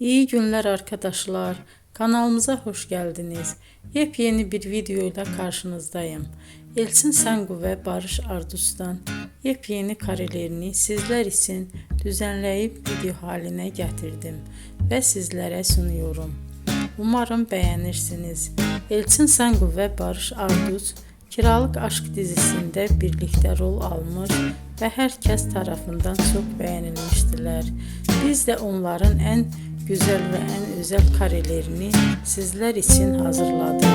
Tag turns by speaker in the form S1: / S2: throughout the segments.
S1: İyi günler arkadaşlar. Kanalımıza hoş geldiniz. Yepyeni bir video ile karşınızdayım. Elçin Sangu ve Barış Ardus'tan yepyeni karelerini sizler için düzenleyip video haline getirdim ve sizlere sunuyorum. Umarım beğenirsiniz. Elçin Sangu ve Barış Ardus Kiralık Aşk dizisinde birlikte rol almış ve herkes tarafından çok beğenilmiştiler. Biz de onların en güzel ve en özel karelerini sizler için hazırladık.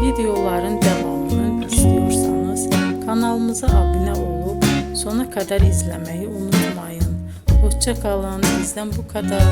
S1: Videoların devamını istiyorsanız kanalımıza abone olup sona kadar izlemeyi unutmayın. Hoşça kalın. Bizden bu kadar.